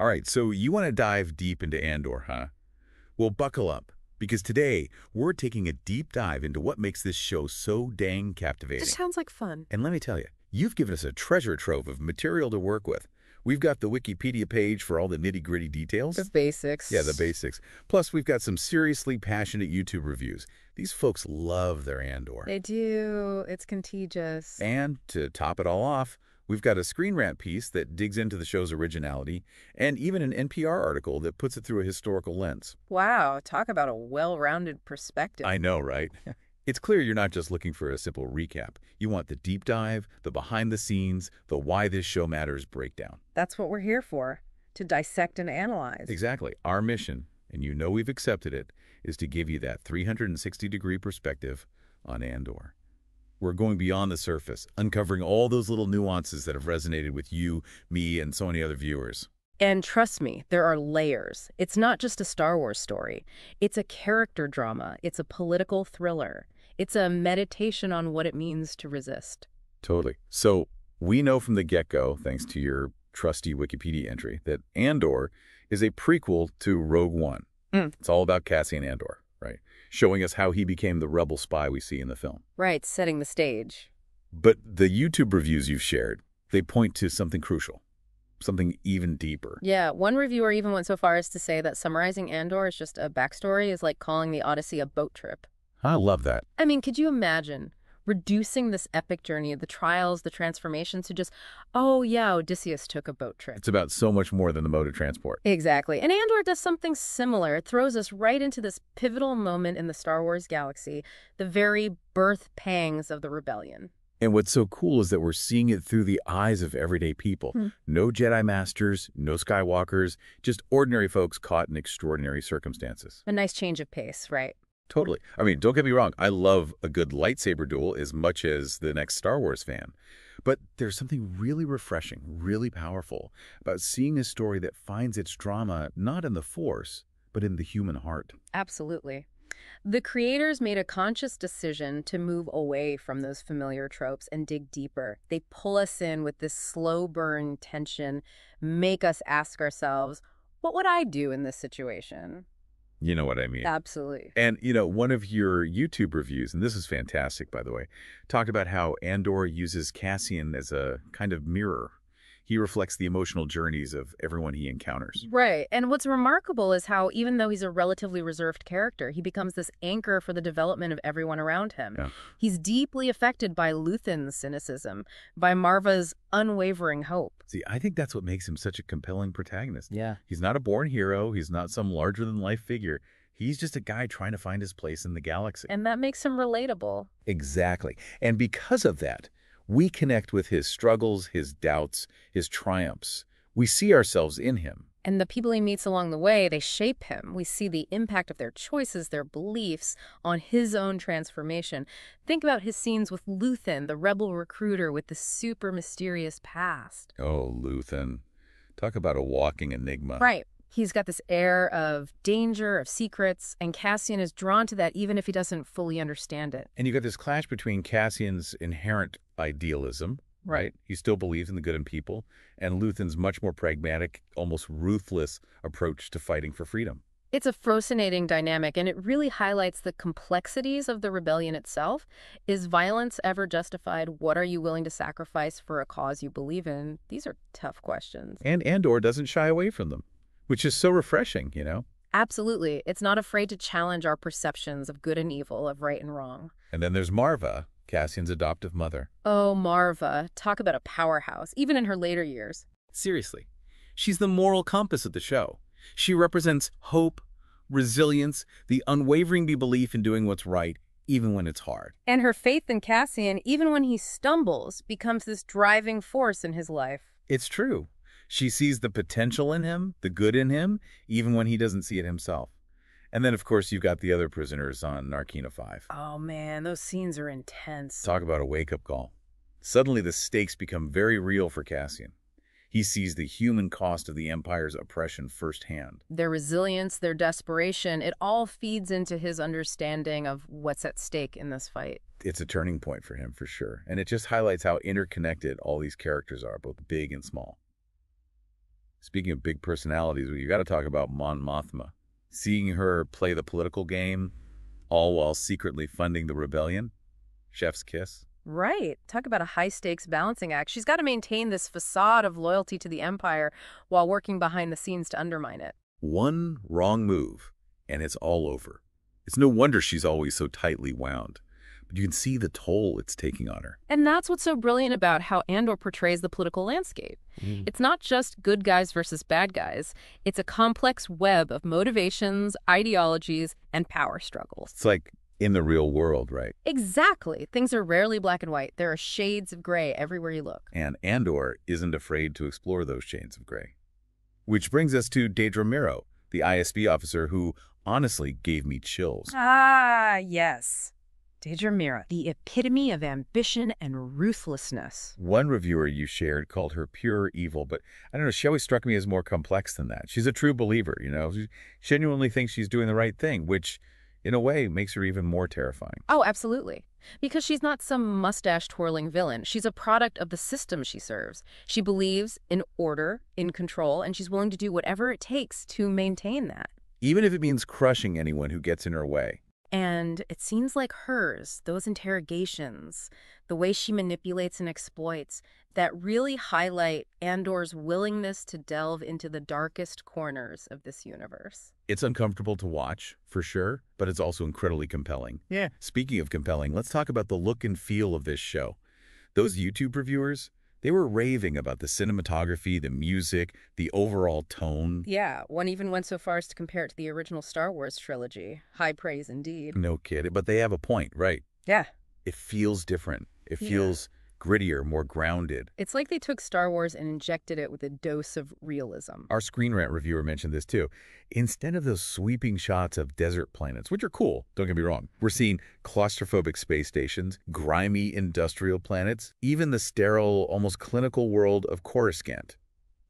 All right, so you want to dive deep into Andor, huh? Well, buckle up, because today we're taking a deep dive into what makes this show so dang Just captivating. sounds like fun. And let me tell you, you've given us a treasure trove of material to work with. We've got the Wikipedia page for all the nitty-gritty details. The basics. Yeah, the basics. Plus, we've got some seriously passionate YouTube reviews. These folks love their Andor. They do. It's contagious. And to top it all off, we've got a Screen Rant piece that digs into the show's originality, and even an NPR article that puts it through a historical lens. Wow, talk about a well-rounded perspective. I know, right? It's clear you're not just looking for a simple recap. You want the deep dive, the behind the scenes, the why this show matters breakdown. That's what we're here for, to dissect and analyze. Exactly. Our mission, and you know we've accepted it, is to give you that 360-degree perspective on Andor. We're going beyond the surface, uncovering all those little nuances that have resonated with you, me, and so many other viewers. And trust me, there are layers. It's not just a Star Wars story. It's a character drama. It's a political thriller. It's a meditation on what it means to resist. Totally. So we know from the get-go, thanks to your trusty Wikipedia entry, that Andor is a prequel to Rogue One. It's all about Cassian Andor, right? Showing us how he became the rebel spy we see in the film. Right, setting the stage. But the YouTube reviews you've shared, they point to something crucial, something even deeper. Yeah, one reviewer even went so far as to say that summarizing Andor as just a backstory is like calling the Odyssey a boat trip. I love that. I mean, could you imagine reducing this epic journey, the trials, the transformations, to just, oh yeah, Odysseus took a boat trip? It's about so much more than the mode of transport. Exactly. And Andor does something similar. It throws us right into this pivotal moment in the Star Wars galaxy, the very birth pangs of the rebellion. And what's so cool is that we're seeing it through the eyes of everyday people. No Jedi Masters, no Skywalkers, just ordinary folks caught in extraordinary circumstances. A nice change of pace, right? Totally. I mean, don't get me wrong. I love a good lightsaber duel as much as the next Star Wars fan. But there's something really refreshing, really powerful about seeing a story that finds its drama not in the Force, but in the human heart. Absolutely. The creators made a conscious decision to move away from those familiar tropes and dig deeper. They pull us in with this slow burn tension, make us ask ourselves, what would I do in this situation? You know what I mean? Absolutely. And, you know, one of your YouTube reviews, and this is fantastic, by the way, talked about how Andor uses Cassian as a kind of mirror. He reflects the emotional journeys of everyone he encounters. Right. And what's remarkable is how, even though he's a relatively reserved character, he becomes this anchor for the development of everyone around him. Yeah. He's deeply affected by Luthen's cynicism, by Marva's unwavering hope. See, I think that's what makes him such a compelling protagonist. Yeah. He's not a born hero. He's not some larger-than-life figure. He's just a guy trying to find his place in the galaxy. And that makes him relatable. Exactly. And because of that, we connect with his struggles, his doubts, his triumphs. We see ourselves in him. And the people he meets along the way, they shape him. We see the impact of their choices, their beliefs on his own transformation. Think about his scenes with Luthen, the rebel recruiter with the super mysterious past. Oh, Luthen. Talk about a walking enigma. Right. He's got this air of danger, of secrets, and Cassian is drawn to that even if he doesn't fully understand it. And you got this clash between Cassian's inherent idealism, right? He still believes in the good in people, and Luthen's much more pragmatic, almost ruthless approach to fighting for freedom. It's a fascinating dynamic, and it really highlights the complexities of the rebellion itself. Is violence ever justified? What are you willing to sacrifice for a cause you believe in? These are tough questions. And Andor doesn't shy away from them, which is so refreshing, you know? Absolutely. It's not afraid to challenge our perceptions of good and evil, of right and wrong. And then there's Marva, Cassian's adoptive mother. Oh, Marva. Talk about a powerhouse, even in her later years. Seriously. She's the moral compass of the show. She represents hope, resilience, the unwavering belief in doing what's right, even when it's hard. And her faith in Cassian, even when he stumbles, becomes this driving force in his life. It's true. She sees the potential in him, the good in him, even when he doesn't see it himself. And then, of course, you've got the other prisoners on Narkina 5. Oh, man, those scenes are intense. Talk about a wake-up call. Suddenly, the stakes become very real for Cassian. He sees the human cost of the Empire's oppression firsthand. Their resilience, their desperation, it all feeds into his understanding of what's at stake in this fight. It's a turning point for him, for sure. And it just highlights how interconnected all these characters are, both big and small. Speaking of big personalities, you got to talk about Mon Mothma. Seeing her play the political game, all while secretly funding the rebellion. Chef's kiss. Right. Talk about a high-stakes balancing act. She's got to maintain this facade of loyalty to the Empire while working behind the scenes to undermine it. One wrong move, and it's all over. It's no wonder she's always so tightly wound. But you can see the toll it's taking on her. And that's what's so brilliant about how Andor portrays the political landscape. It's not just good guys versus bad guys. It's a complex web of motivations, ideologies, and power struggles. It's like in the real world, right? Exactly. Things are rarely black and white. There are shades of gray everywhere you look. And Andor isn't afraid to explore those shades of gray. Which brings us to Dedra Meero, the ISB officer who honestly gave me chills. Ah, yes. Dedra Meero, the epitome of ambition and ruthlessness. One reviewer you shared called her pure evil, but I don't know, she always struck me as more complex than that. She's a true believer, you know. She genuinely thinks she's doing the right thing, which in a way makes her even more terrifying. Oh, absolutely. Because she's not some mustache-twirling villain. She's a product of the system she serves. She believes in order, in control, and she's willing to do whatever it takes to maintain that. Even if it means crushing anyone who gets in her way. And it seems like hers, those interrogations, the way she manipulates and exploits, that really highlight Andor's willingness to delve into the darkest corners of this universe. It's uncomfortable to watch, for sure, but it's also incredibly compelling. Yeah. Speaking of compelling, let's talk about the look and feel of this show. Those YouTube reviewers, they were raving about the cinematography, the music, the overall tone. Yeah, one even went so far as to compare it to the original Star Wars trilogy. High praise indeed. No kidding, but they have a point, right? Yeah. It feels different. It feels grittier, more grounded. It's like they took Star Wars and injected it with a dose of realism. Our Screen Rant reviewer mentioned this too. Instead of those sweeping shots of desert planets, which are cool, don't get me wrong, we're seeing claustrophobic space stations, grimy industrial planets, even the sterile, almost clinical world of Coruscant.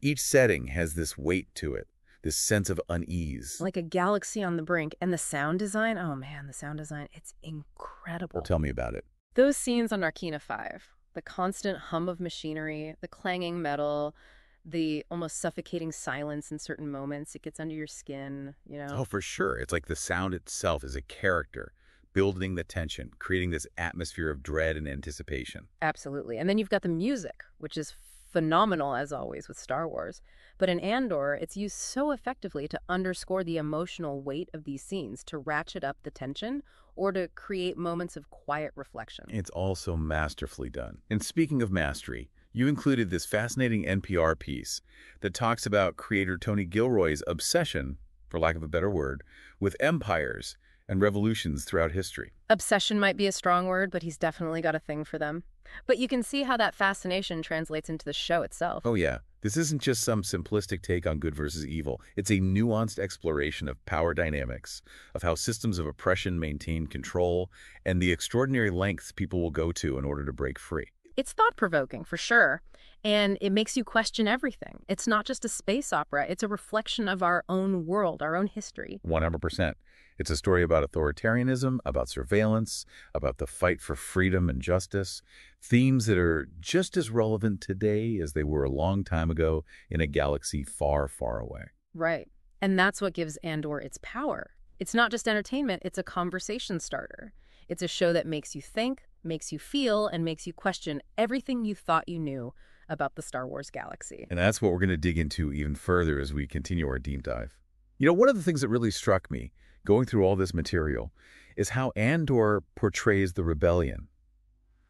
Each setting has this weight to it, this sense of unease. Like a galaxy on the brink. And the sound design, oh man, the sound design, it's incredible. Well, tell me about it. Those scenes on Narkina 5, the constant hum of machinery, the clanging metal, the almost suffocating silence in certain moments. It gets under your skin, you know? Oh, for sure. It's like the sound itself is a character, building the tension, creating this atmosphere of dread and anticipation. Absolutely. And then you've got the music, which is phenomenal, as always, with Star Wars. But in Andor, it's used so effectively to underscore the emotional weight of these scenes, to ratchet up the tension, or to create moments of quiet reflection. It's also masterfully done. And speaking of mastery, you included this fascinating NPR piece that talks about creator Tony Gilroy's obsession, for lack of a better word, with empires and revolutions throughout history. Obsession might be a strong word, but he's definitely got a thing for them. But you can see how that fascination translates into the show itself. Oh yeah, this isn't just some simplistic take on good versus evil. It's a nuanced exploration of power dynamics, of how systems of oppression maintain control, and the extraordinary lengths people will go to in order to break free. It's thought-provoking, for sure, and it makes you question everything. It's not just a space opera. It's a reflection of our own world, our own history. 100%. It's a story about authoritarianism, about surveillance, about the fight for freedom and justice, themes that are just as relevant today as they were a long time ago in a galaxy far, far away. Right. And that's what gives Andor its power. It's not just entertainment, it's a conversation starter. It's a show that makes you think, makes you feel, and makes you question everything you thought you knew about the Star Wars galaxy. And that's what we're going to dig into even further as we continue our deep dive. You know, one of the things that really struck me going through all this material is how Andor portrays the rebellion.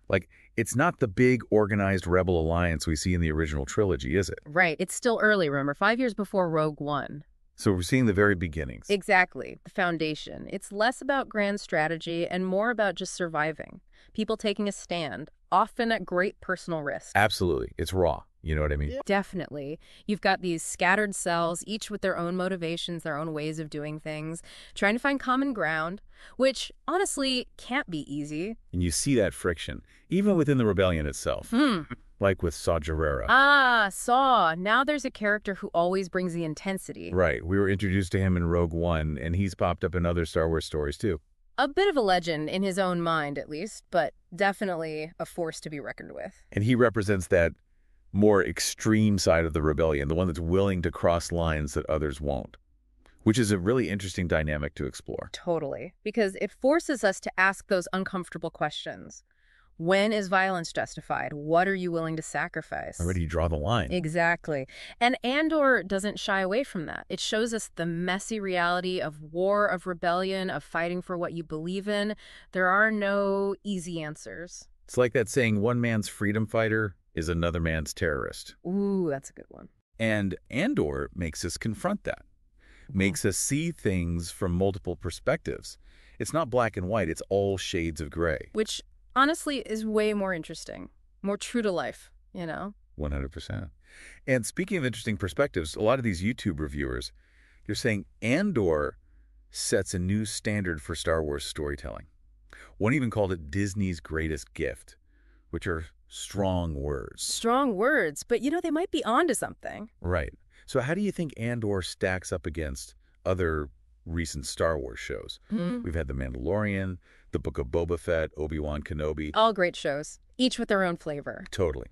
Like, it's not the big organized rebel alliance we see in the original trilogy, is it? Right. It's still early, remember, 5 years before Rogue One. So we're seeing the very beginnings. Exactly. The foundation. It's less about grand strategy and more about just surviving. People taking a stand, often at great personal risk. Absolutely. It's raw. You know what I mean? Definitely. You've got these scattered cells, each with their own motivations, their own ways of doing things, trying to find common ground, which honestly can't be easy. And you see that friction, even within the rebellion itself. Like with Saw Gerrera. Ah, Saw. Now there's a character who always brings the intensity. Right. We were introduced to him in Rogue One, and he's popped up in other Star Wars stories, too. A bit of a legend in his own mind, at least, but definitely a force to be reckoned with. And he represents that more extreme side of the rebellion, the one that's willing to cross lines that others won't, which is a really interesting dynamic to explore. Totally. Because it forces us to ask those uncomfortable questions. When is violence justified? What are you willing to sacrifice? Where do you draw the line? Exactly. And Andor doesn't shy away from that. It shows us the messy reality of war, of rebellion, of fighting for what you believe in. There are no easy answers. It's like that saying, one man's freedom fighter is another man's terrorist. Ooh, that's a good one. And Andor makes us confront that, makes us see things from multiple perspectives. It's not black and white, it's all shades of gray. Which, honestly, is way more interesting, more true to life, you know? 100%. And speaking of interesting perspectives, a lot of these YouTube reviewers, they're saying Andor sets a new standard for Star Wars storytelling. One even called it Disney's greatest gift, which are strong words. Strong words, but they might be onto something. Right. So how do you think Andor stacks up against other recent Star Wars shows? We've had The Mandalorian, The Book of Boba Fett, Obi-Wan Kenobi. All great shows, each with their own flavor. Totally.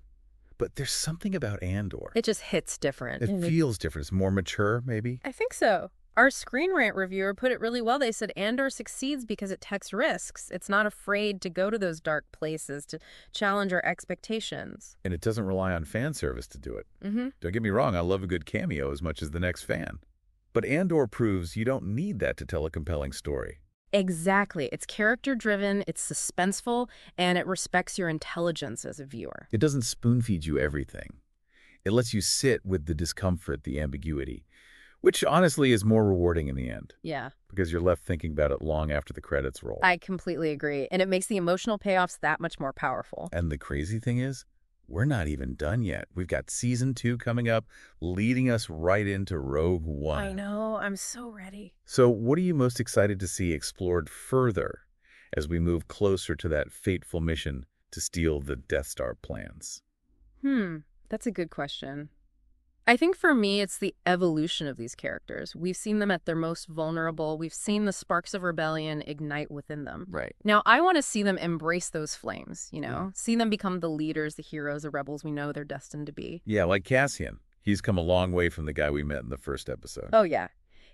But there's something about Andor. It just hits different. It feels different. It's more mature, maybe? I think so. Our Screen Rant reviewer put it really well. They said Andor succeeds because it takes risks. It's not afraid to go to those dark places, to challenge our expectations. And it doesn't rely on fan service to do it. Don't get me wrong, I love a good cameo as much as the next fan. But Andor proves you don't need that to tell a compelling story. Exactly. It's character-driven, it's suspenseful, and it respects your intelligence as a viewer. It doesn't spoon-feed you everything. It lets you sit with the discomfort, the ambiguity, which honestly is more rewarding in the end. Yeah. Because you're left thinking about it long after the credits roll. I completely agree. And it makes the emotional payoffs that much more powerful. And the crazy thing is, we're not even done yet. We've got Season 2 coming up, leading us right into Rogue One. I know. I'm so ready. So what are you most excited to see explored further as we move closer to that fateful mission to steal the Death Star plans? That's a good question. I think for me, it's the evolution of these characters. We've seen them at their most vulnerable. We've seen the sparks of rebellion ignite within them. Right. Now, I want to see them embrace those flames, see them become the leaders, the heroes, the rebels we know they're destined to be. Yeah, like Cassian. He's come a long way from the guy we met in the first episode. Oh, yeah.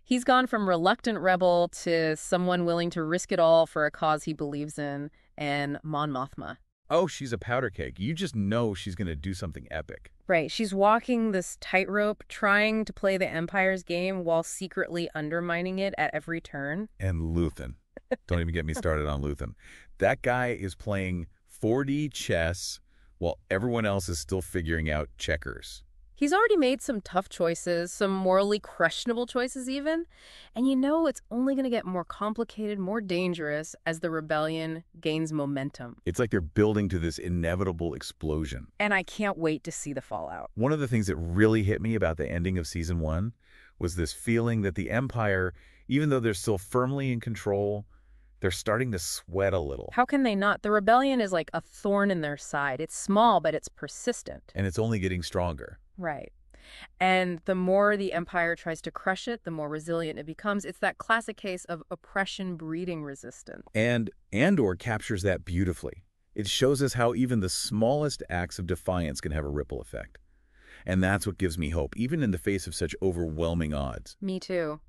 He's gone from reluctant rebel to someone willing to risk it all for a cause he believes in, and Mon Mothma. Oh, she's a powder keg. You just know she's going to do something epic. Right. She's walking this tightrope, trying to play the Empire's game while secretly undermining it at every turn. And Luthen. Don't even get me started on Luthen. That guy is playing 4D chess while everyone else is still figuring out checkers. He's already made some tough choices, some morally questionable choices even. And it's only going to get more complicated, more dangerous as the rebellion gains momentum. It's like they're building to this inevitable explosion. And I can't wait to see the fallout. One of the things that really hit me about the ending of Season 1 was this feeling that the Empire, even though they're still firmly in control, they're starting to sweat a little. How can they not? The rebellion is like a thorn in their side. It's small, but it's persistent. And it's only getting stronger. Right. And the more the Empire tries to crush it, the more resilient it becomes. It's that classic case of oppression breeding resistance. And Andor captures that beautifully. It shows us how even the smallest acts of defiance can have a ripple effect. And that's what gives me hope, even in the face of such overwhelming odds. Me too.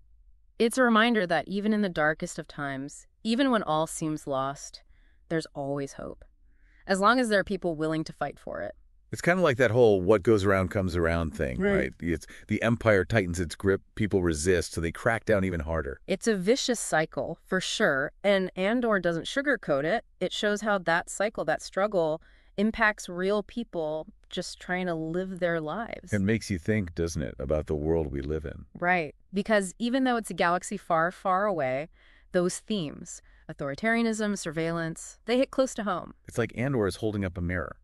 It's a reminder that even in the darkest of times, even when all seems lost, there's always hope. As long as there are people willing to fight for it. It's kind of like that whole what goes around comes around thing, right? It's the Empire tightens its grip, people resist, so they crack down even harder. It's a vicious cycle, for sure, and Andor doesn't sugarcoat it. It shows how that cycle, that struggle, impacts real people just trying to live their lives. It makes you think, doesn't it, about the world we live in. Right, because even though it's a galaxy far, far away, those themes, authoritarianism, surveillance, they hit close to home. It's like Andor is holding up a mirror,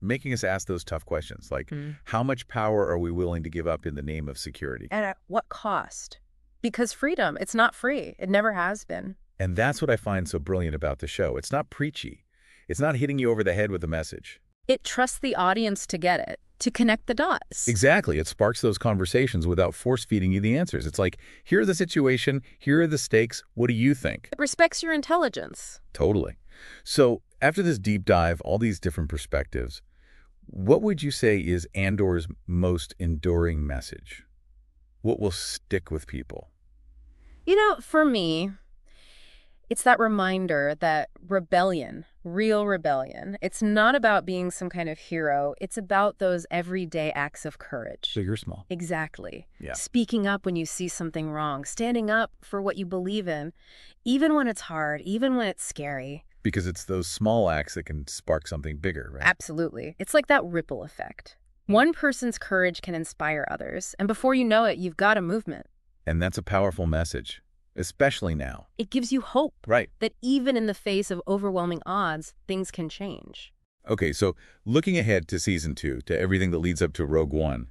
making us ask those tough questions, like how much power are we willing to give up in the name of security? And at what cost? Because freedom, it's not free. It never has been. And that's what I find so brilliant about the show. It's not preachy. It's not hitting you over the head with a message. It trusts the audience to get it, to connect the dots. Exactly. It sparks those conversations without force-feeding you the answers. It's like, here's the situation, here are the stakes, what do you think? It respects your intelligence. Totally. So after this deep dive, all these different perspectives, What would you say is Andor's most enduring message? What will stick with people? For me, it's that reminder that rebellion, real rebellion, it's not about being some kind of hero. It's about those everyday acts of courage. Big or small? Exactly. Yeah. Speaking up when you see something wrong, standing up for what you believe in, even when it's hard, even when it's scary. Because it's those small acts that can spark something bigger, right? Absolutely. It's like that ripple effect. One person's courage can inspire others, and before you know it, you've got a movement. And that's a powerful message, especially now. It gives you hope. Right. That even in the face of overwhelming odds, things can change. Okay, so looking ahead to Season 2, to everything that leads up to Rogue One,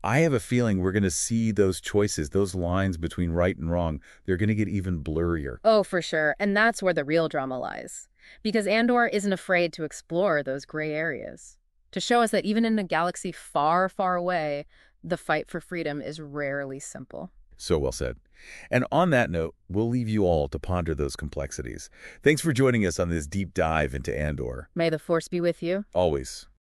I have a feeling we're going to see those choices, those lines between right and wrong, they're going to get even blurrier. Oh, for sure. And that's where the real drama lies. Because Andor isn't afraid to explore those gray areas. To show us that even in a galaxy far, far away, the fight for freedom is rarely simple. So well said. And on that note, we'll leave you all to ponder those complexities. Thanks for joining us on this deep dive into Andor. May the Force be with you. Always.